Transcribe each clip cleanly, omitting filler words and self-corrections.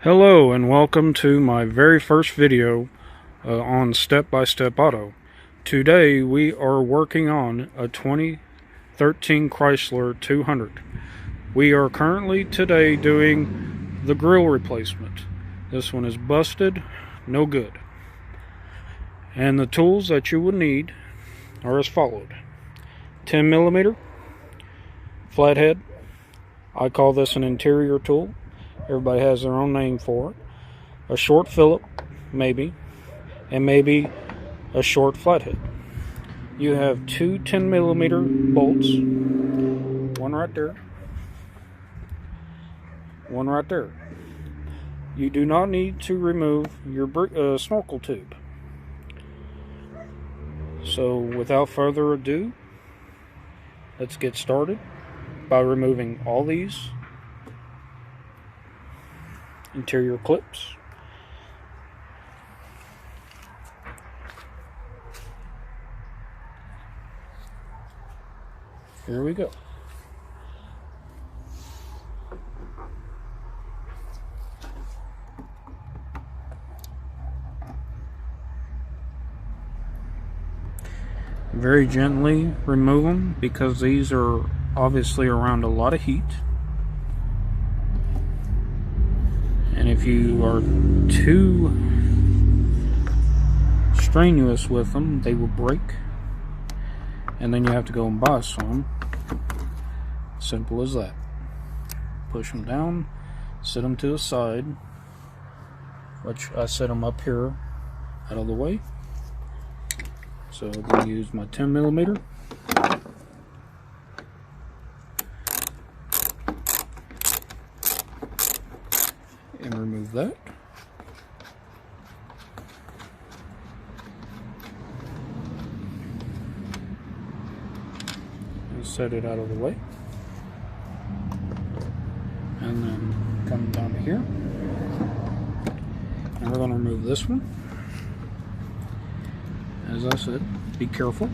Hello and welcome to my very first video on Step-by-Step Auto. Today we are working on a 2013 Chrysler 200. We are currently today doing the grille replacement. This one is busted, no good. And the tools that you will need are as followed. 10mm flathead. I call this an interior tool. Everybody has their own name for it. A short Phillip, maybe, and maybe a short flathead. You have two 10mm bolts, one right there, one right there. You do not need to remove your snorkel tube. So without further ado, let's get started by removing all these interior clips. Here we go. Very gently remove them because these are obviously around a lot of heat. And if you are too strenuous with them, they will break. And then you have to go and buy some. Simple as that. Push them down, sit them to the side, which I set them up here out of the way. So I'm going to use my 10mm. And remove that. And set it out of the way. And then come down to here. And we're going to remove this one. As I said, be careful.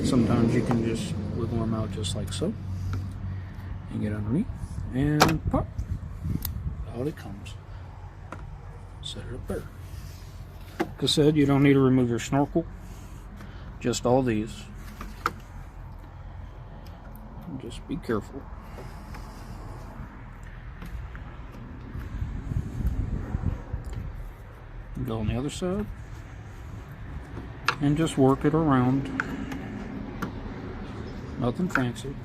Sometimes you can just wiggle them out just like so. And get underneath. And pop. Out it comes. Set it up there. Like I said, you don't need to remove your snorkel, just all these. Just be careful. Go on the other side and just work it around. Nothing fancy.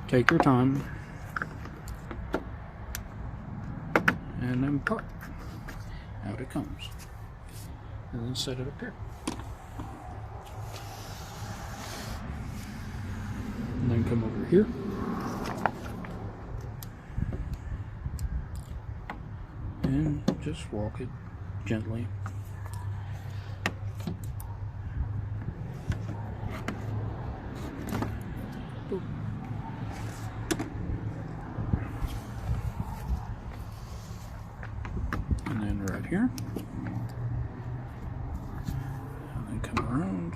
Take your time. And then pop. Out it comes. And then set it up here. And then come over here. And just walk it gently. Right here, and then come around,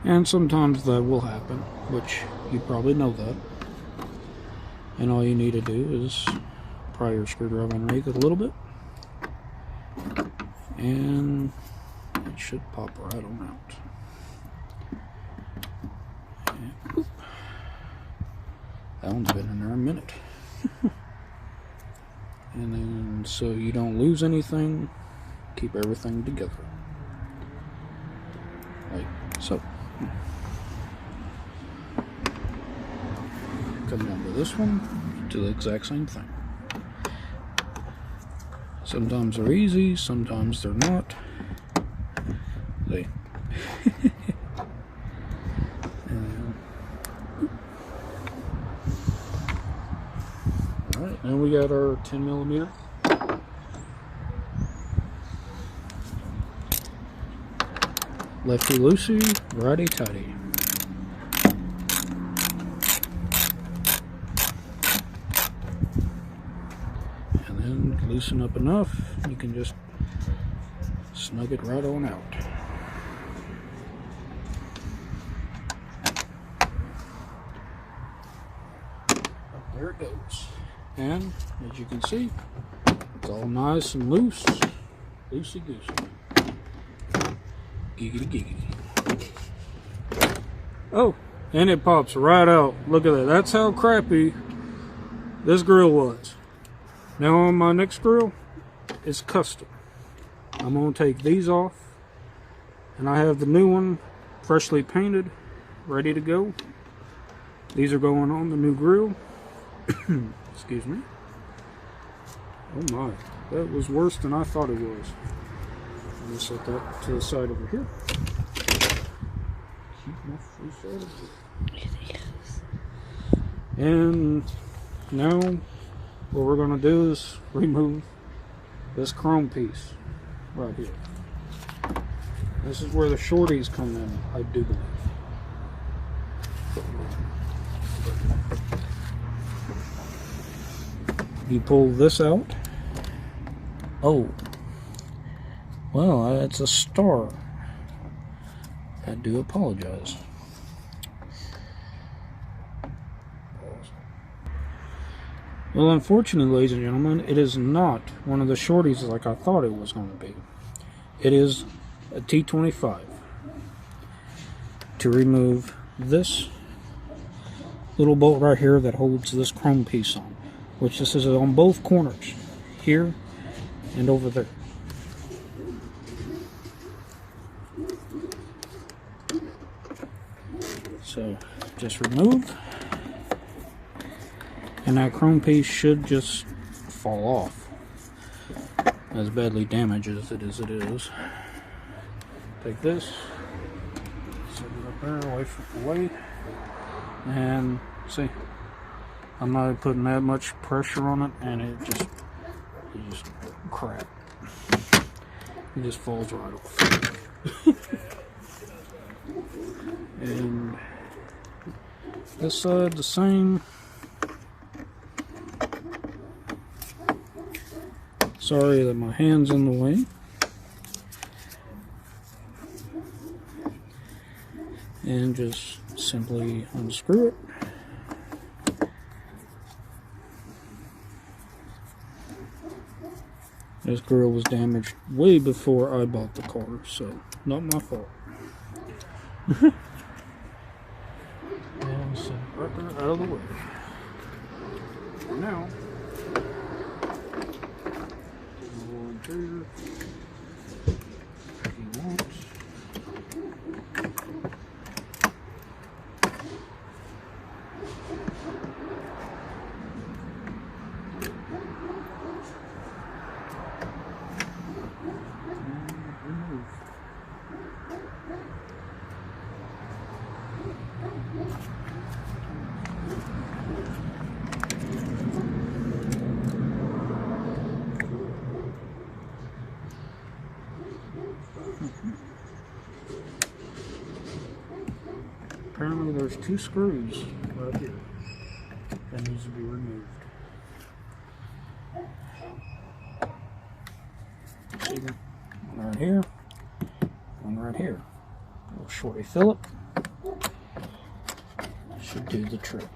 and sometimes that will happen, which you probably know that, and all you need to do is pry your screwdriver underneath it a little bit, and it should pop right on out. That one's been in there a minute. And then, so you don't lose anything, keep everything together. Like so. Come down to this one, do the exact same thing. Sometimes they're easy, sometimes they're not. See? Alright, now we got our 10mm. Lefty loosey, righty tighty. And then loosen up enough, you can just snug it right on out. there it goes. And as you can see, it's all nice and loose, loosey goosey. Giggity giggity. Oh, and it pops right out. Look at that. That's how crappy this grill was. Now on my next grill, it's custom. I'm going to take these off, and I have the new one freshly painted, ready to go. These are going on the new grill. Excuse me. Oh my, that was worse than I thought it was. Let me set that to the side over here. Keep my face out of here. And now what we're going to do is remove this chrome piece right here. This is where the shorties come in, I do believe. You pull this out. Oh, well, it's a star. I do apologize. Well, unfortunately, ladies and gentlemen, it is not one of the shorties like I thought it was going to be. It is a T25. To remove this little bolt right here that holds this chrome piece on, which this is on both corners, here and over there. So just remove, and that chrome piece should just fall off. As badly damaged as it is. Take this, set it up there, away from the way, and see, I'm not putting that much pressure on it, and it just crap. It just falls right off. And this side the same. Sorry that my hand's in the way. And just simply unscrew it. This grill was damaged way before I bought the car, so not my fault. And set it right there out of the way. Now, roll interior. If you want. Apparently there's 2 screws right here that needs to be removed. See, one right here, one right here. A little shorty Phillip should do the trick.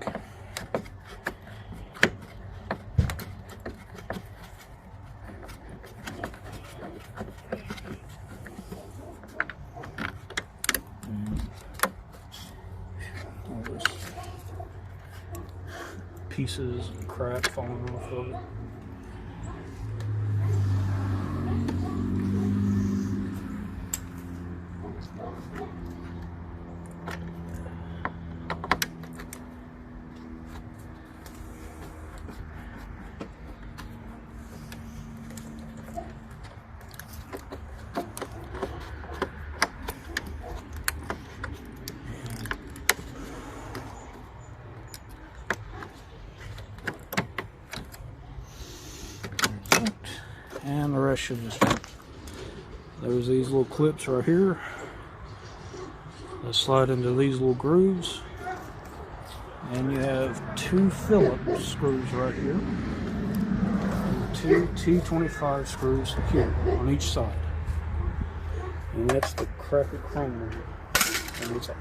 Pieces and crap falling off of it. And the rest should just fit. There's these little clips right here that slide into these little grooves, and you have 2 Phillips screws right here and 2 T25 screws here on each side, and that's the cracker chrome on it's off.